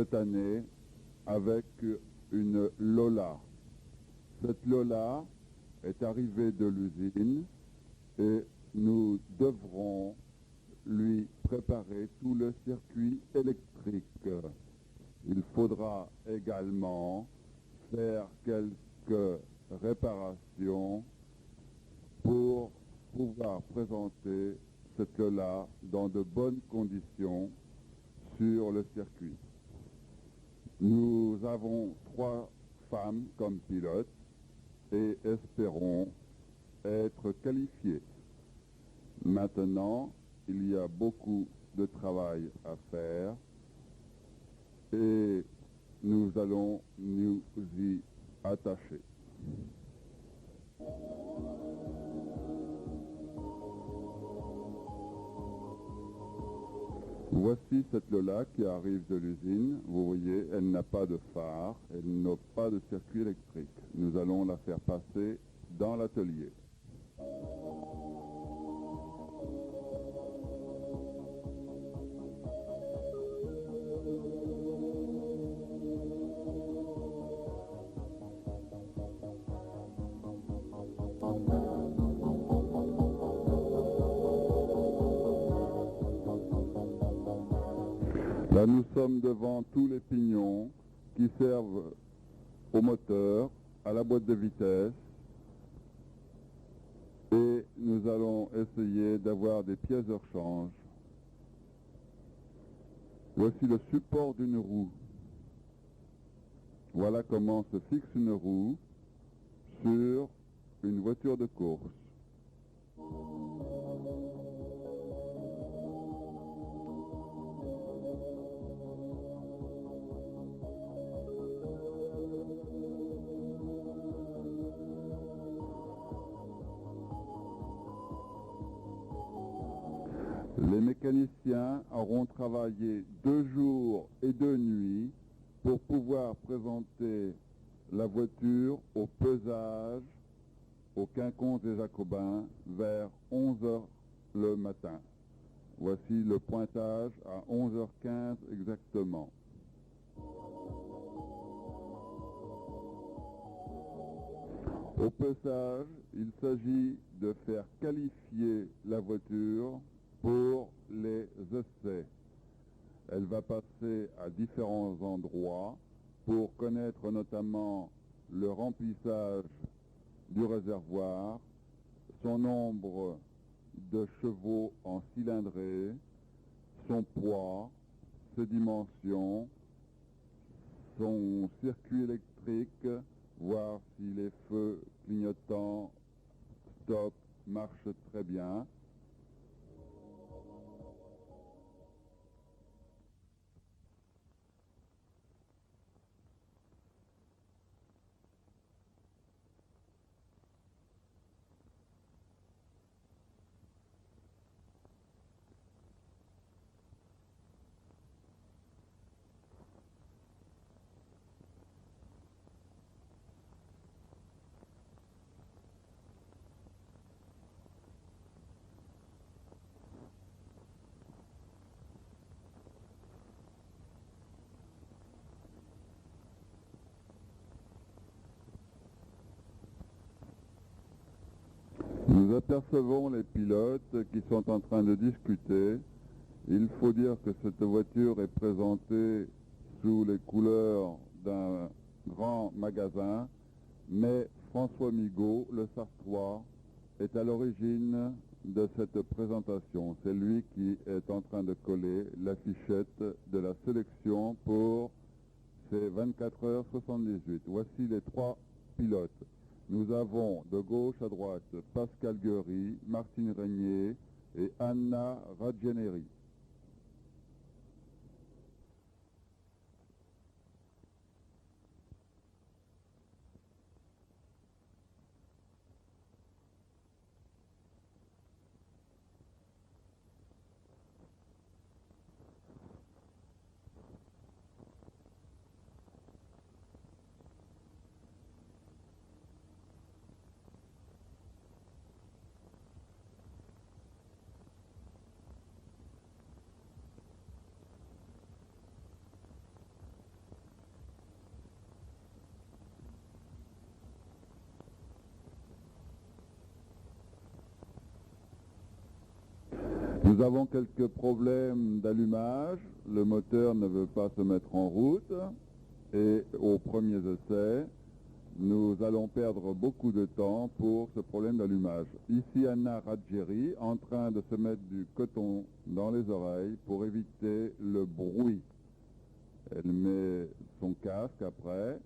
cette année avec une Lola. Cette Lola est arrivée de l'usine et nous devrons lui préparer tout le circuit électrique. Il faudra également faire quelques réparations pour pouvoir présenter cette Lola dans de bonnes conditions sur le circuit. Nous avons 3 femmes comme pilotes et espérons être qualifiées. Maintenant, il y a beaucoup de travail à faire et nous allons nous y attacher. Voici cette Lola qui arrive de l'usine. Vous voyez, elle n'a pas de phare, elle n'a pas de circuit électrique. Nous allons la faire passer dans l'atelier. Là, nous sommes devant tous les pignons qui servent au moteur, à la boîte de vitesse. Et nous allons essayer d'avoir des pièces de rechange. Voici le support d'une roue. Voilà comment se fixe une roue sur une voiture de course. Les mécaniciens auront travaillé 2 jours et 2 nuits pour pouvoir présenter la voiture au pesage au Quinconce des Jacobins vers 11 h le matin. Voici le pointage à 11h15 exactement. Au pesage, il s'agit de faire qualifier la voiture pour les essais. Elle va passer à différents endroits pour connaître notamment le remplissage du réservoir, son nombre de chevaux en cylindrée, son poids, ses dimensions, son circuit électrique, voir si les feux clignotants stop marchent très bien. Nous apercevons les pilotes qui sont en train de discuter. Il faut dire que cette voiture est présentée sous les couleurs d'un grand magasin, mais François Migaud, le Sartois, est à l'origine de cette présentation. C'est lui qui est en train de coller l'affichette de la sélection pour ces 24h78. Voici les 3 pilotes. Nous avons de gauche à droite Pascal Guery, Martine Régnier et Anna Raggianeri. Nous avons quelques problèmes d'allumage. Le moteur ne veut pas se mettre en route. Et aux premiers essais, nous allons perdre beaucoup de temps pour ce problème d'allumage. Ici, Anna Radjeri en train de se mettre du coton dans les oreilles pour éviter le bruit. Elle met son casque après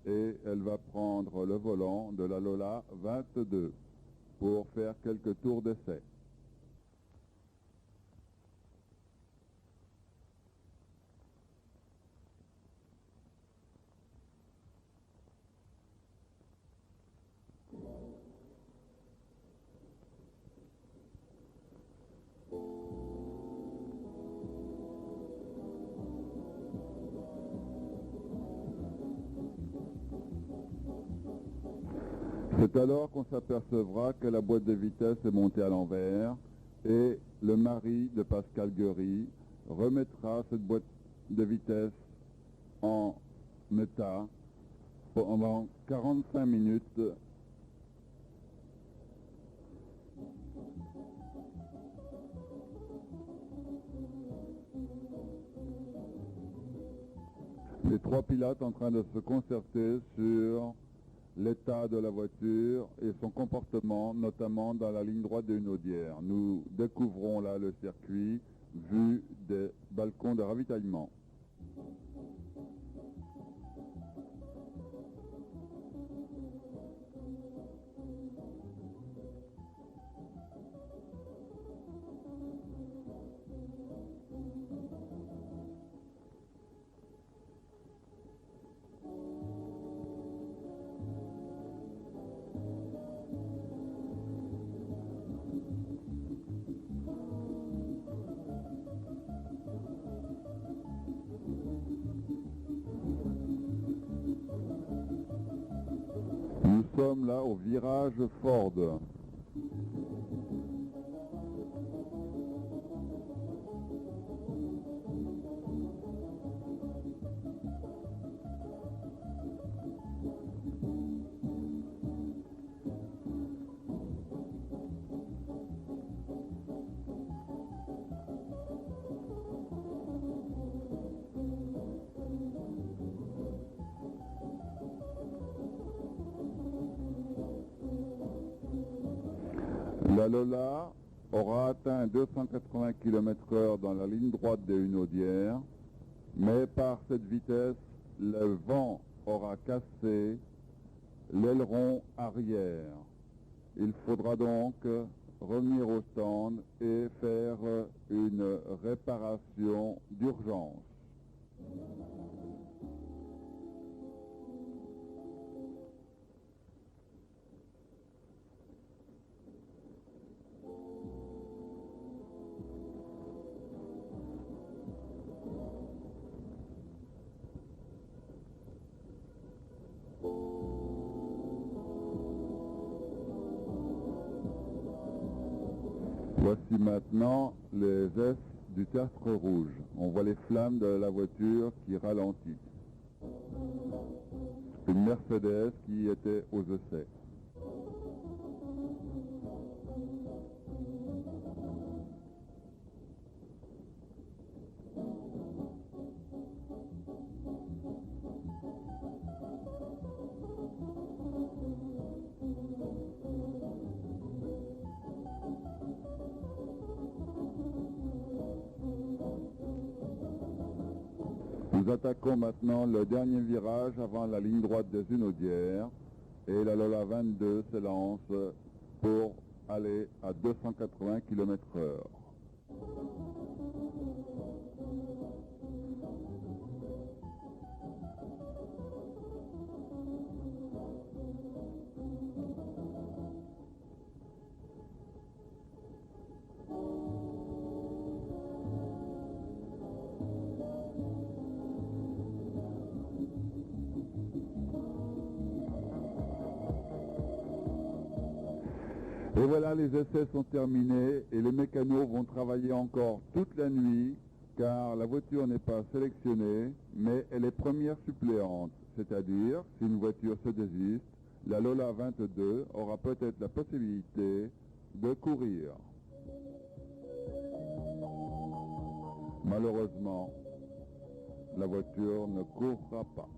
et elle va prendre le volant de la Lola 22 pour faire quelques tours d'essai. C'est alors qu'on s'apercevra que la boîte de vitesse est montée à l'envers et le mari de Pascal Guéry remettra cette boîte de vitesse en état pendant 45 minutes. Les trois pilotes en train de se concerter sur l'état de la voiture et son comportement, notamment dans la ligne droite de Hunaudière. Nous découvrons là le circuit vu des balcons de ravitaillement. Nous sommes là au virage Ford. La Lola aura atteint 280 km/h dans la ligne droite des Hunaudières, mais par cette vitesse, le vent aura cassé l'aileron arrière. Il faudra donc revenir au stand et faire une réparation d'urgence. Voici maintenant les S du tertre rouge. On voit les flammes de la voiture qui ralentit. Une Mercedes qui était aux essais. Nous attaquons maintenant le dernier virage avant la ligne droite des Hunaudières et la Lola 22 s'élance pour aller à 280 km/h. Et voilà, les essais sont terminés et les mécanos vont travailler encore toute la nuit car la voiture n'est pas sélectionnée, mais elle est première suppléante. C'est-à-dire, si une voiture se désiste, la Lola 22 aura peut-être la possibilité de courir. Malheureusement, la voiture ne courra pas.